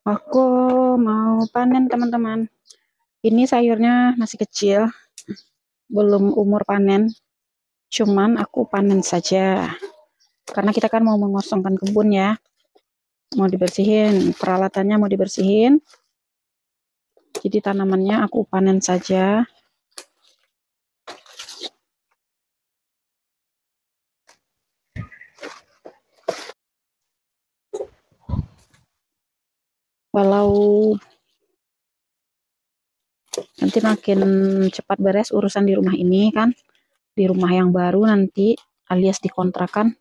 Aku mau panen teman-teman. Ini sayurnya masih kecil, belum umur panen. Cuman aku panen saja. Karena kita kan mau mengosongkan kebun ya. Mau dibersihin, peralatannya mau dibersihin. Jadi tanamannya aku panen saja. Walau nanti makin cepat beres urusan di rumah ini kan. Di rumah yang baru nanti alias dikontrakan.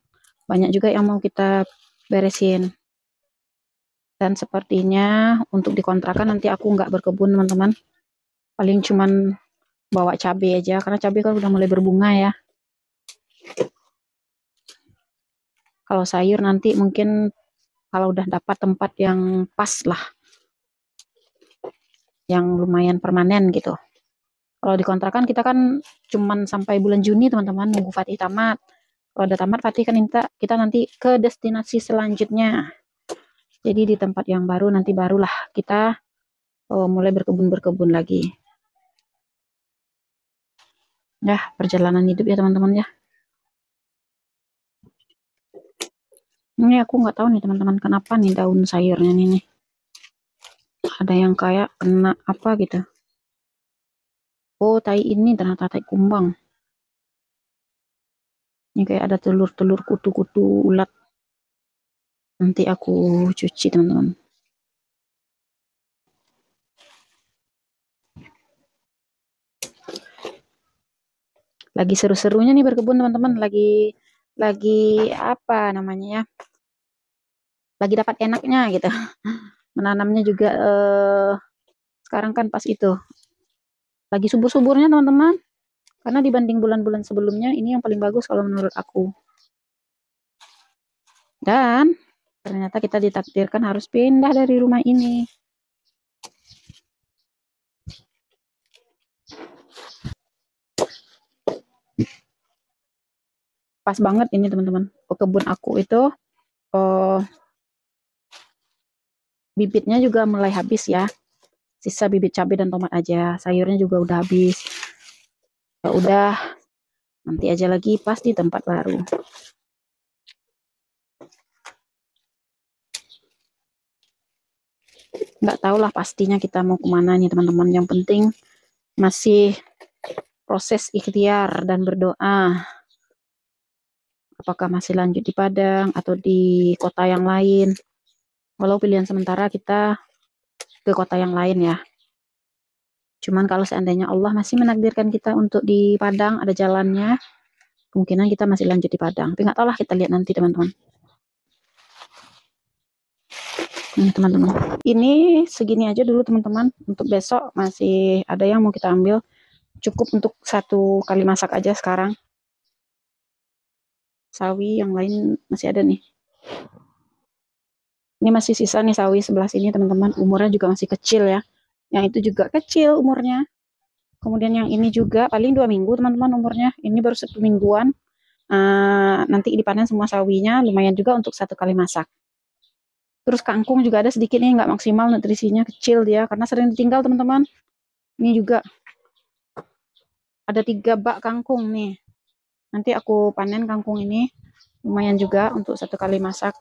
Banyak juga yang mau kita beresin. Dan sepertinya untuk dikontrakan nanti aku nggak berkebun teman-teman. Paling cuman bawa cabai aja karena cabai kan udah mulai berbunga ya. Kalau sayur nanti mungkin kalau udah dapat tempat yang pas lah, yang lumayan permanen gitu. Kalau dikontrakan kita kan cuman sampai bulan Juni teman-teman, nunggu Fatih tamat. Kalau udah tamat Fatih kan kita nanti ke destinasi selanjutnya. Jadi di tempat yang baru nanti barulah kita mulai berkebun lagi. Ya, perjalanan hidup ya teman-teman ya. Ini aku nggak tahu nih teman-teman kenapa nih daun sayurnya nih. Ada yang kayak kena apa gitu. Oh, tai ini ternyata tai kumbang. Ini kayak ada telur-telur kutu-kutu ulat. Nanti aku cuci teman-teman. Lagi seru-serunya nih berkebun teman-teman. Lagi apa namanya ya? Lagi dapat enaknya gitu. Menanamnya juga sekarang kan pas itu. Lagi subur-suburnya teman-teman. Karena dibanding bulan-bulan sebelumnya ini yang paling bagus kalau menurut aku. Dan ternyata kita ditakdirkan harus pindah dari rumah ini. Pas banget ini teman-teman. Kebun aku itu bibitnya juga mulai habis ya. Sisa bibit cabai dan tomat aja. Sayurnya juga udah habis. Ya udah, nanti aja lagi pas di tempat baru. Nggak tahu lah pastinya kita mau kemana nih teman-teman. Yang penting masih proses ikhtiar dan berdoa. Apakah masih lanjut di Padang atau di kota yang lain. Walau pilihan sementara kita ke kota yang lain ya. Cuman kalau seandainya Allah masih menakdirkan kita untuk di Padang, ada jalannya, kemungkinan kita masih lanjut di Padang. Tapi nggak tahu lah, kita lihat nanti teman-teman. Ini teman-teman. Ini segini aja dulu teman-teman. Untuk besok masih ada yang mau kita ambil. Cukup untuk 1 kali masak aja sekarang. Sawi yang lain masih ada nih. Ini masih sisa nih sawi sebelah sini teman-teman. Umurnya juga masih kecil ya. Yang itu juga kecil umurnya. Kemudian yang ini juga paling 2 minggu teman-teman umurnya. Ini baru 1 mingguan. Nanti dipanen semua sawinya. Lumayan juga untuk 1 kali masak. Terus kangkung juga ada sedikit nih, nggak maksimal nutrisinya, kecil dia karena sering ditinggal teman-teman. Ini juga ada 3 bak kangkung nih. Nanti aku panen kangkung ini, lumayan juga untuk 1 kali masak.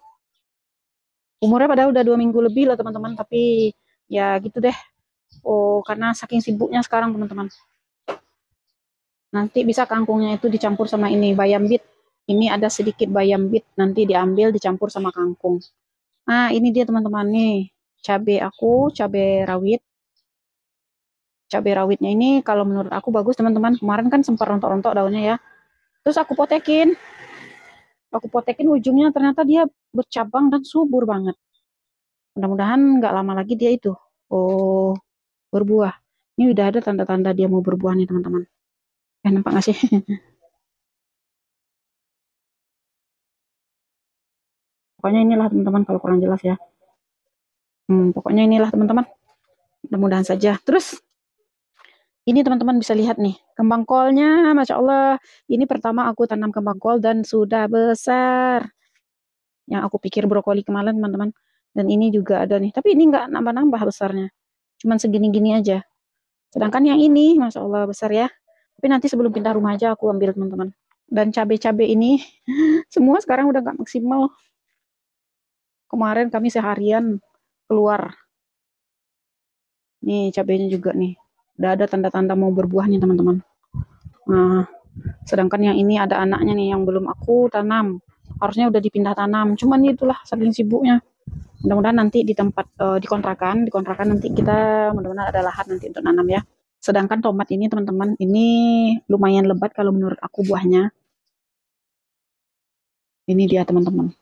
Umurnya padahal udah 2 minggu lebih loh teman-teman, tapi ya gitu deh. Oh, karena saking sibuknya sekarang teman-teman. Nanti bisa kangkungnya itu dicampur sama ini bayam bit. Ini ada sedikit bayam bit, nanti diambil dicampur sama kangkung. Nah, ini dia teman-teman nih. Cabai aku, cabai rawit. Cabai rawitnya ini kalau menurut aku bagus teman-teman. Kemarin kan sempat rontok-rontok daunnya ya. Terus aku potekin. Ujungnya ternyata dia bercabang dan subur banget. Mudah-mudahan nggak lama lagi dia itu berbuah. Ini udah ada tanda-tanda dia mau berbuah nih teman-teman. Nampak nggak sih? Pokoknya inilah teman-teman kalau kurang jelas ya. Pokoknya inilah teman-teman. Mudah-mudahan saja. Terus ini teman-teman bisa lihat nih, kembang kolnya, Masya Allah. Ini pertama aku tanam kembang kol dan sudah besar. Yang aku pikir brokoli kemarin teman-teman. Dan ini juga ada nih, tapi ini nggak nambah-nambah besarnya, cuman segini-gini aja. Sedangkan yang ini, Masya Allah besar ya. Tapi nanti sebelum pindah rumah aja aku ambil teman-teman. Dan cabai-cabai ini semua sekarang udah nggak maksimal. Kemarin kami seharian keluar. Nih cabainya juga nih. Udah ada tanda-tanda mau berbuah nih teman-teman. Nah, sedangkan yang ini ada anaknya nih yang belum aku tanam. Harusnya udah dipindah tanam. Cuman itulah saking sibuknya. Mudah-mudahan nanti di tempat di kontrakan nanti kita mudah-mudahan ada lahan nanti untuk nanam ya. Sedangkan tomat ini teman-teman, ini lumayan lebat kalau menurut aku buahnya. Ini dia teman-teman,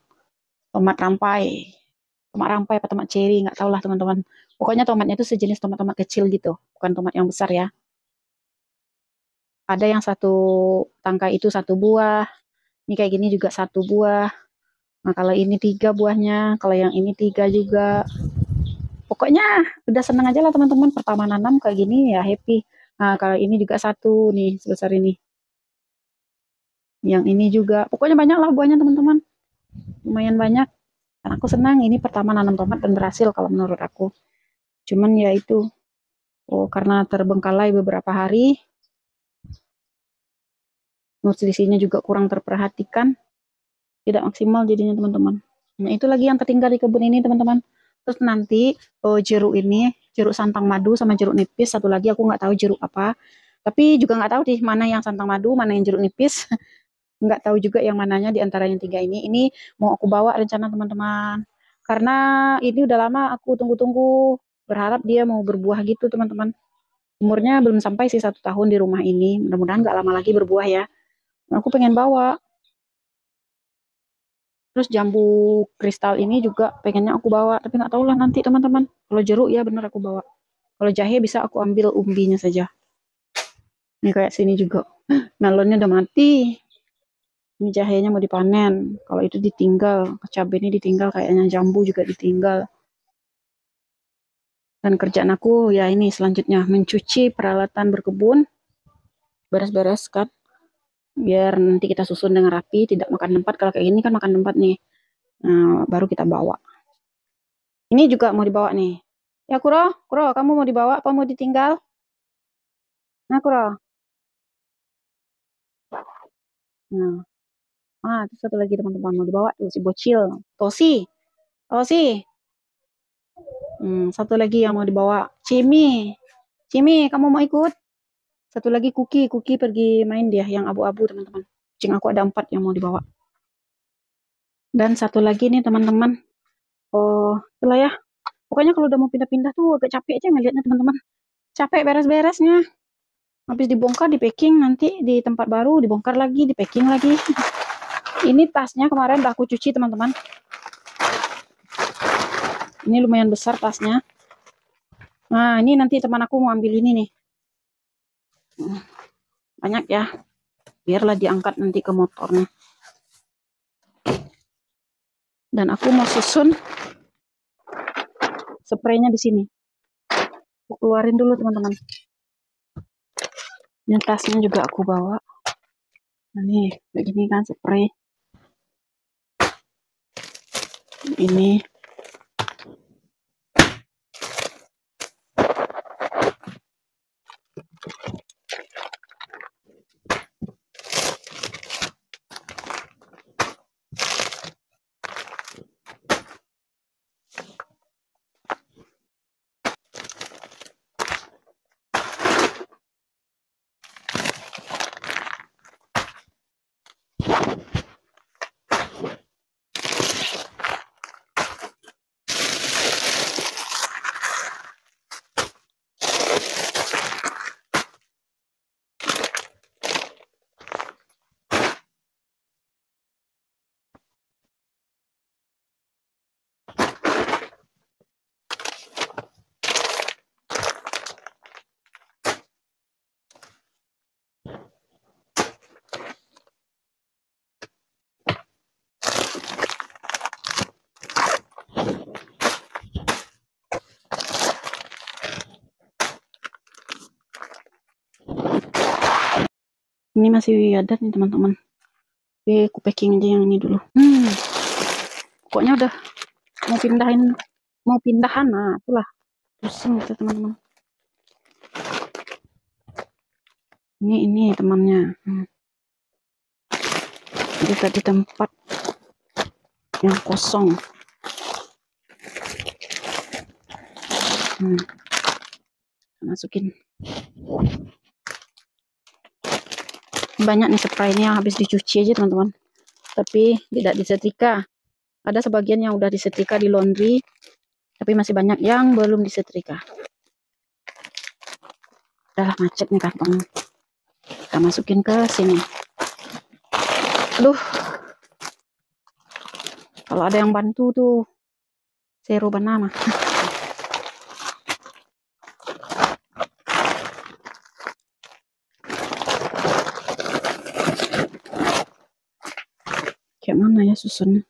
tomat rampai. Tomat rampai apa tomat cherry, nggak tahu lah teman-teman. Pokoknya tomatnya itu sejenis tomat-tomat kecil gitu, bukan tomat yang besar ya. Ada yang satu tangkai itu satu buah, ini kayak gini juga satu buah. Nah kalau ini 3 buahnya, kalau yang ini 3 juga. Pokoknya udah seneng aja lah teman-teman, pertama nanam kayak gini ya happy. Nah kalau ini juga satu nih sebesar ini. Yang ini juga, pokoknya banyak lah buahnya teman-teman. Lumayan banyak. Dan aku senang ini pertama nanam tomat dan berhasil kalau menurut aku. Cuman ya itu, karena terbengkalai beberapa hari, nutrisinya juga kurang terperhatikan, tidak maksimal jadinya teman-teman. Nah itu lagi yang tertinggal di kebun ini teman-teman. Terus nanti jeruk ini, jeruk santang madu sama jeruk nipis. Satu lagi aku nggak tahu jeruk apa. Tapi juga nggak tahu deh mana yang santang madu, mana yang jeruk nipis. Nggak tahu juga yang mananya di antara yang 3 ini. Ini mau aku bawa rencana teman-teman. Karena ini udah lama aku tunggu-tunggu. Berharap dia mau berbuah gitu teman-teman. Umurnya belum sampai sih 1 tahun di rumah ini. Mudah-mudahan nggak lama lagi berbuah ya. Aku pengen bawa. Terus jambu kristal ini juga pengennya aku bawa. Tapi nggak tahu lah nanti teman-teman. Kalau jeruk ya bener aku bawa. Kalau jahe bisa aku ambil umbinya saja. Ini kayak sini juga. Melonnya udah mati. Ini jahenya mau dipanen. Kalau itu ditinggal. Cabai ini ditinggal. Kayaknya jambu juga ditinggal. Dan kerjaan aku ya ini selanjutnya. Mencuci peralatan berkebun. Beres-beres kan. Biar nanti kita susun dengan rapi. Tidak makan tempat. Kalau kayak gini kan makan tempat nih. Nah, baru kita bawa. Ini juga mau dibawa nih. Ya Kuro, Kuro, kamu mau dibawa apa mau ditinggal? Nah Kuro. Nah, itu satu lagi teman-teman mau dibawa tuh si bocil. Tosi, Tosi. Satu lagi yang mau dibawa. Cimi, Cimi, kamu mau ikut? Satu lagi Kuki, Kuki pergi main dia yang abu-abu teman-teman. Kucing aku ada 4 yang mau dibawa. Dan satu lagi nih teman-teman. Itulah ya. Pokoknya kalau udah mau pindah-pindah tuh agak capek aja ngeliatnya teman-teman. Capek beres-beresnya. Habis dibongkar, di packing, nanti di tempat baru dibongkar lagi, di packing lagi. Ini tasnya kemarin udah aku cuci teman-teman. Ini lumayan besar tasnya. Nah ini nanti teman aku mau ambil ini nih. Banyak ya. Biarlah diangkat nanti ke motornya. Dan aku mau susun spraynya di sini. Aku keluarin dulu teman-teman. Ini tasnya juga aku bawa. Nah nih, begini kan spray. Ini. Ini masih ada nih teman-teman. Oke, aku packing aja yang ini dulu. Pokoknya udah mau pindahan, nah itulah pusing gitu teman-teman. Ini temannya. Jadi tadi tempat yang kosong. Masukin. Banyak nih spray ini yang habis dicuci aja teman-teman, tapi tidak disetrika. Ada sebagian yang udah disetrika di laundry, tapi masih banyak yang belum disetrika. Udahlah macet nih kantong, kita masukin ke sini. Aduh, kalau ada yang bantu tuh seru banama. Kayak mana ya susunnya?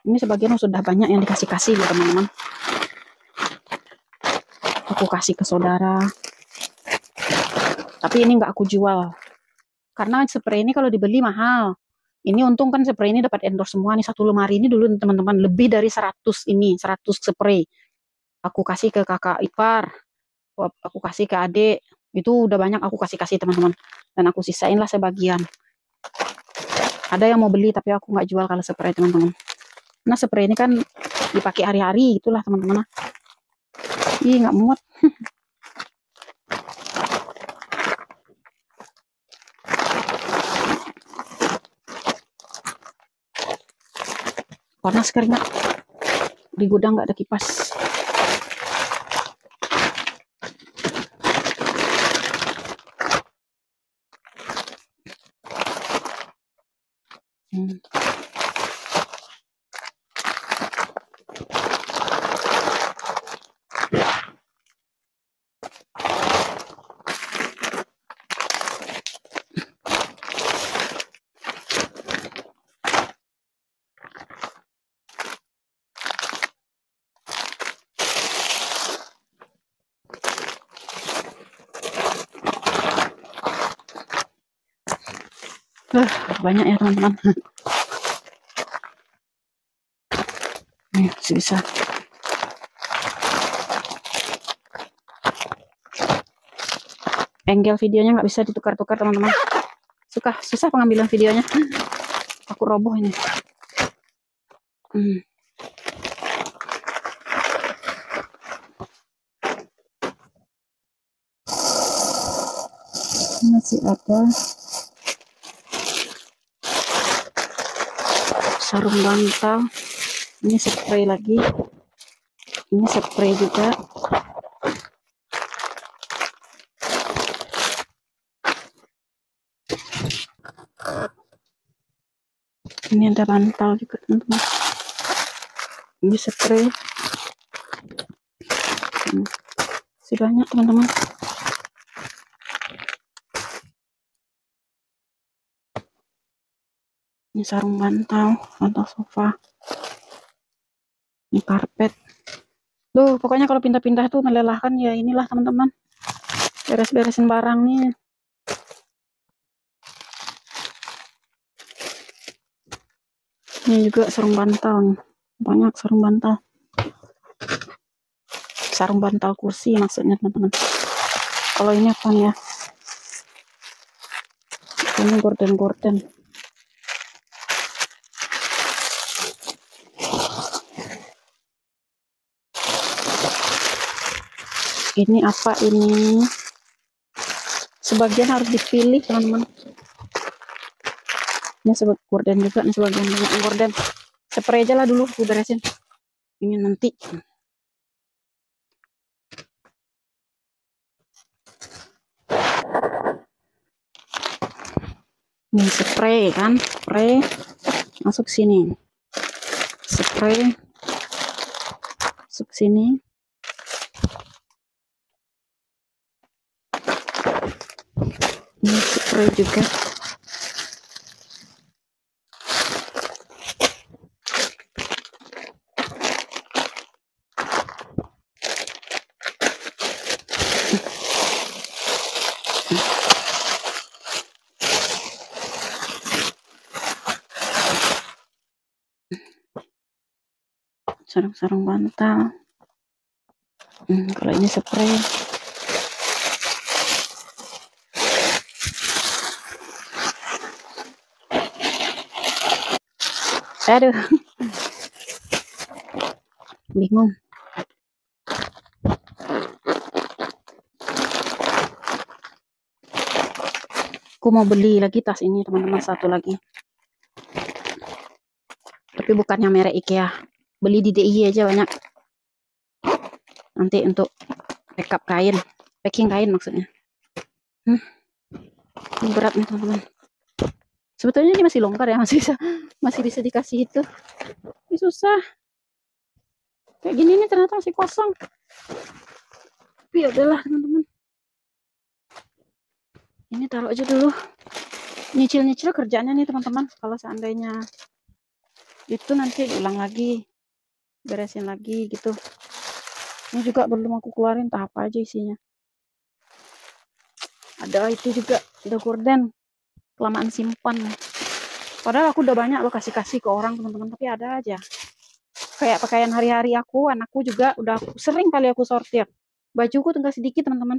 Ini sebagian sudah banyak yang dikasih-kasih ya teman-teman. Aku kasih ke saudara. Tapi ini nggak aku jual. Karena spray ini kalau dibeli mahal. Ini untung kan spray ini dapat endorse semua nih. 1 lemari ini dulu teman-teman. Lebih dari 100 ini. 100 spray. Aku kasih ke kakak ipar. Aku kasih ke adik. Itu udah banyak aku kasih-kasih teman-teman. Dan aku sisain lah sebagian. Ada yang mau beli tapi aku nggak jual kalau spray teman-teman. Nah spray ini kan dipakai hari-hari itulah teman-teman. Ih nggak muat. Panas keringat. Di gudang nggak ada kipas. Banyak ya teman-teman. Nih bisa. Angle videonya nggak bisa ditukar-tukar teman-teman. Susah pengambilan videonya. Aku roboh ini. Masih ada sarung bantal. Ini spray lagi. Ini spray juga. Ini ada bantal juga teman-teman. Ini spray. Masih banyak teman-teman. Ini sarung bantal sofa. Ini karpet. Duh, pokoknya kalau pindah-pindah tuh melelahkan ya. Inilah teman-teman. Beres-beresin barang nih. Ini juga sarung bantal. Banyak sarung bantal. Sarung bantal kursi maksudnya teman-teman. Kalau ini apa ya? Ini gorden-gorden. Ini apa ini? Sebagian harus dipilih teman-teman. Ini sebab gorden juga, nih sebagian banyak gorden. Spray aja lah dulu, aku beresin. Ini nanti. Ini spray kan, spray masuk sini. Spray masuk sini. Ini spray juga. sarung-sarung bantal. Kalau ini spray. Aduh, bingung. Aku mau beli lagi tas ini teman-teman, satu lagi. Tapi bukan yang merek IKEA. Beli di DIY aja banyak. Nanti untuk backup kain, packing kain maksudnya. Ini berat nih teman-teman. Sebetulnya ini masih longgar ya, masih bisa dikasih itu. Ini susah. Kayak gini nih ternyata masih kosong. Tapi ya udahlah teman-teman. Ini taruh aja dulu. Nyicil-nyicil kerjanya nih teman-teman. Kalau seandainya itu nanti ulang lagi, beresin lagi gitu. Ini juga belum aku keluarin, tahap aja isinya. Ada itu juga, ada gorden, kelamaan simpan. Padahal aku udah banyak lo kasih-kasih ke orang teman-teman, tapi ada aja. Kayak pakaian hari-hari aku, anakku juga udah sering kali aku sortir. Bajuku tinggal sedikit teman-teman,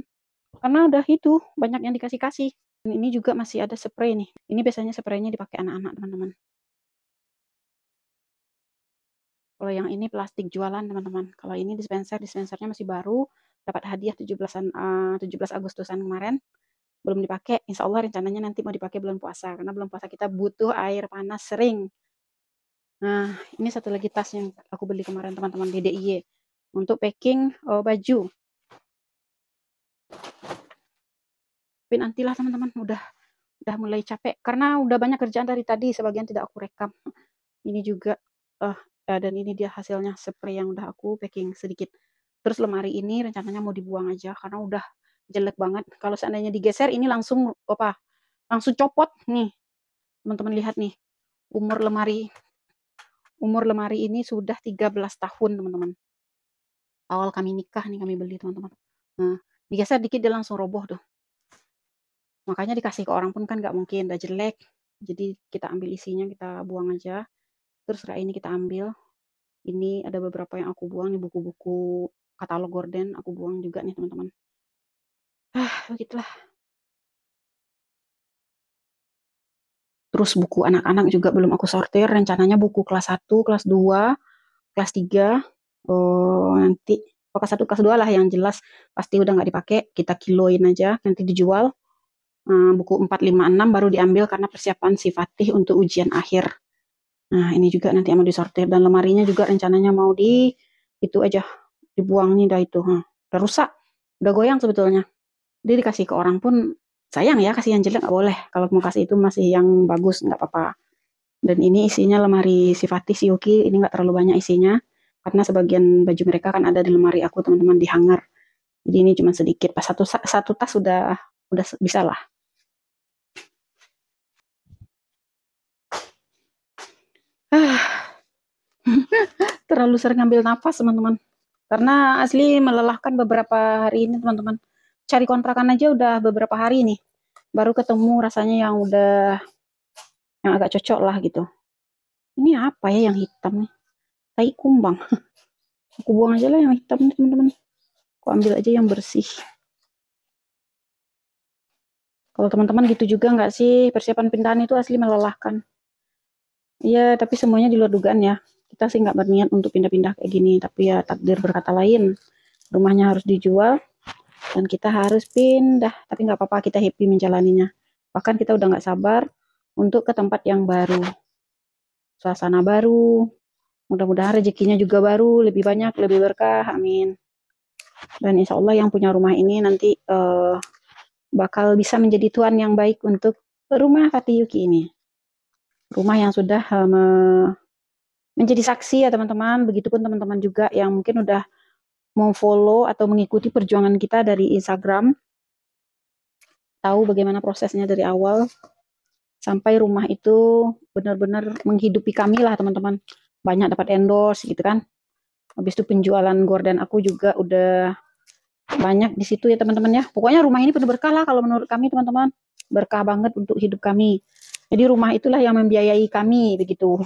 karena udah itu banyak yang dikasih-kasih. Ini juga masih ada spray nih. Ini biasanya spraynya dipakai anak-anak teman-teman. Kalau yang ini plastik jualan teman-teman. Kalau ini dispensernya masih baru, dapat hadiah 17 Agustusan kemarin. Belum dipakai, insya Allah rencananya nanti mau dipakai bulan puasa, karena bulan puasa kita butuh air panas sering. Nah, ini satu lagi tas yang aku beli kemarin teman-teman di DIY untuk packing baju. Tapi nantilah teman-teman, udah mulai capek karena udah banyak kerjaan dari tadi, sebagian tidak aku rekam. Ini juga dan ini dia hasilnya, spray yang udah aku packing sedikit. Terus lemari ini rencananya mau dibuang aja karena udah jelek banget. Kalau seandainya digeser ini langsung copot nih. Teman-teman lihat nih. Umur lemari ini sudah 13 tahun, teman-teman. Awal kami nikah nih kami beli, teman-teman. Nah, digeser dikit dia langsung roboh tuh. Makanya dikasih ke orang pun kan nggak mungkin, udah jelek. Jadi kita ambil isinya, kita buang aja. Terus setelah ini kita ambil. Ini ada beberapa yang aku buang nih, buku-buku katalog gorden aku buang juga nih teman-teman. Begitulah. Terus buku anak-anak juga belum aku sortir. Rencananya buku kelas 1, kelas 2, kelas 3. Nanti kelas 1, kelas 2 lah yang jelas. Pasti udah nggak dipakai. Kita kiloin aja. Nanti dijual. Buku 4, 5, 6 baru diambil karena persiapan si Fatih untuk ujian akhir. Nah, ini juga nanti mau disortir. Dan lemarinya juga rencananya mau itu aja. Dibuang nih dah itu. Udah rusak. Udah goyang sebetulnya. Dia dikasih ke orang pun sayang ya, kasih yang jelek nggak boleh. Kalau mau kasih itu masih yang bagus, nggak apa-apa. Dan ini isinya lemari si Fatih, si Yuki, ini nggak terlalu banyak isinya. Karena sebagian baju mereka kan ada di lemari aku teman-teman, di hanger. Jadi ini cuma sedikit. Pas satu tas udah bisa lah. Terlalu sering ngambil nafas teman-teman. Karena asli melelahkan beberapa hari ini teman-teman. Cari kontrakan aja udah beberapa hari nih. Baru ketemu rasanya yang agak cocok lah gitu. Ini apa ya yang hitam nih? Tai kumbang. Aku buang aja lah yang hitam nih teman-teman. Aku ambil aja yang bersih. Kalau teman-teman gitu juga nggak sih? Persiapan pindahan itu asli melelahkan. Iya, tapi semuanya di luar dugaan ya. Kita sih nggak berniat untuk pindah-pindah kayak gini. Tapi ya takdir berkata lain. Rumahnya harus dijual. Dan kita harus pindah. Tapi nggak apa-apa, kita happy menjalaninya. Bahkan kita udah nggak sabar untuk ke tempat yang baru. Suasana baru. Mudah-mudahan rezekinya juga baru. Lebih banyak, lebih berkah. Amin. Dan insya Allah yang punya rumah ini nanti bakal bisa menjadi tuan yang baik untuk rumah Fatih Yuki ini. Rumah yang sudah menjadi saksi ya teman-teman. Begitupun teman-teman juga yang mungkin udah mau follow atau mengikuti perjuangan kita dari Instagram. Tahu bagaimana prosesnya dari awal sampai rumah itu benar-benar menghidupi kami lah teman-teman. Banyak dapat endorse gitu kan. Habis itu penjualan gorden aku juga udah banyak di situ ya teman-teman ya. Pokoknya rumah ini penuh berkah lah kalau menurut kami teman-teman. Berkah banget untuk hidup kami. Jadi rumah itulah yang membiayai kami begitu.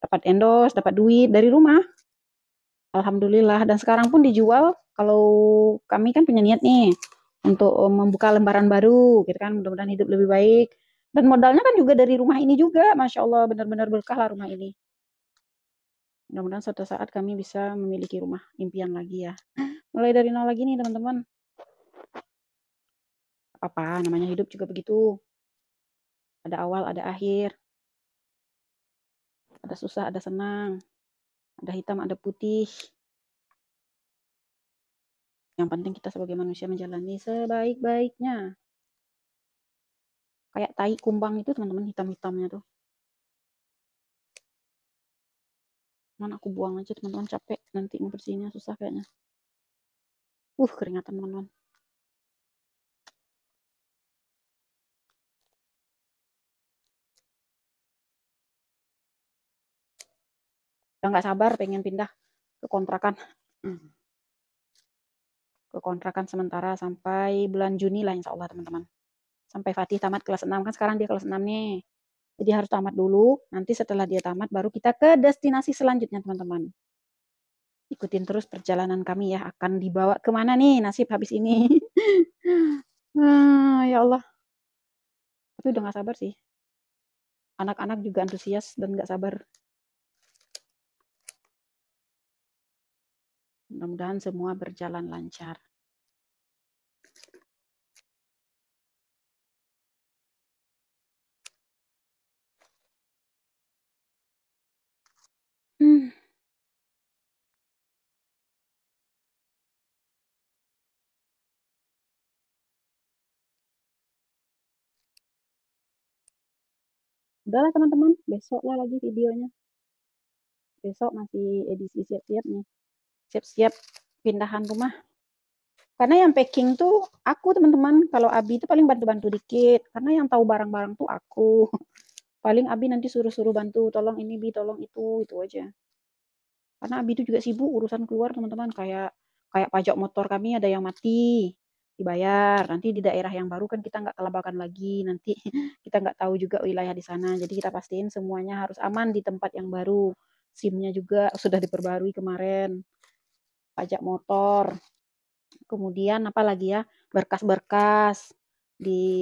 Dapat endorse, dapat duit dari rumah. Alhamdulillah. Dan sekarang pun dijual. Kalau kami kan punya niat nih untuk membuka lembaran baru, gitu kan. Mudah-mudahan hidup lebih baik. Dan modalnya kan juga dari rumah ini juga. Masya Allah, benar-benar berkah lah rumah ini. Mudah-mudahan suatu saat kami bisa memiliki rumah impian lagi ya. Mulai dari nol lagi nih teman-teman. Apa namanya hidup juga begitu. Ada awal, ada akhir. Ada susah, ada senang. Ada hitam, ada putih. Yang penting kita sebagai manusia menjalani sebaik-baiknya. Kayak tai kumbang itu teman-teman, hitam-hitamnya tuh. Mana aku buang aja teman-teman, capek. Nanti ngebersihinnya susah kayaknya. Keringatan teman-teman. Udah nggak sabar pengen pindah ke kontrakan. Ke kontrakan sementara sampai bulan Juni lah insya Allah teman-teman. Sampai Fatih tamat kelas 6. Kan sekarang dia kelas 6 nih. Jadi harus tamat dulu. Nanti setelah dia tamat baru kita ke destinasi selanjutnya teman-teman. Ikutin terus perjalanan kami ya. Akan dibawa kemana nih nasib habis ini. Ya Allah. Tapi udah gak sabar sih. Anak-anak juga antusias dan gak sabar. Mudah-mudahan semua berjalan lancar. Udahlah teman-teman, besok lah lagi videonya. Besok masih edisi siap-siap nih. Siap-siap pindahan rumah. Karena yang packing tuh aku teman-teman. Kalau Abi itu paling bantu-bantu dikit. Karena yang tahu barang-barang tuh aku. Paling Abi nanti suruh-suruh bantu. Tolong ini Bi, tolong itu aja. Karena Abi itu juga sibuk urusan keluar teman-teman. Kayak pajak motor kami ada yang mati. Dibayar. Nanti di daerah yang baru kan kita nggak kelabakan lagi. Nanti kita nggak tahu juga wilayah di sana. Jadi kita pastiin semuanya harus aman di tempat yang baru. SIM-nya juga sudah diperbarui kemarin. Pajak motor. Kemudian apa lagi ya, berkas-berkas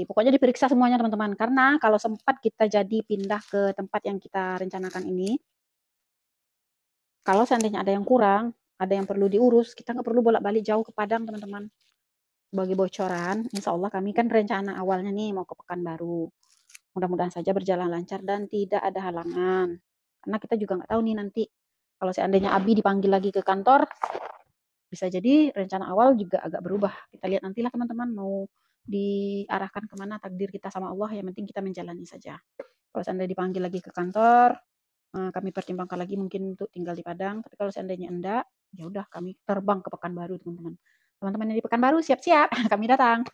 pokoknya diperiksa semuanya teman-teman, karena kalau sempat kita jadi pindah ke tempat yang kita rencanakan ini, kalau seandainya ada yang kurang, ada yang perlu diurus, kita nggak perlu bolak-balik jauh ke Padang teman-teman. Sebagai bocoran, insya Allah kami kan rencana awalnya nih mau ke Pekanbaru, mudah-mudahan saja berjalan lancar dan tidak ada halangan, karena kita juga nggak tahu nih nanti kalau seandainya Abi dipanggil lagi ke kantor, bisa jadi rencana awal juga agak berubah. Kita lihat nantilah teman-teman mau diarahkan kemana takdir kita sama Allah. Yang penting kita menjalani saja. Kalau seandainya dipanggil lagi ke kantor, kami pertimbangkan lagi mungkin untuk tinggal di Padang. Tapi kalau seandainya enggak, ya udah kami terbang ke Pekanbaru teman-teman. Teman-teman yang di Pekanbaru siap-siap, kami datang.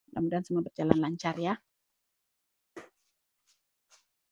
Mudah-mudahan semua berjalan lancar ya.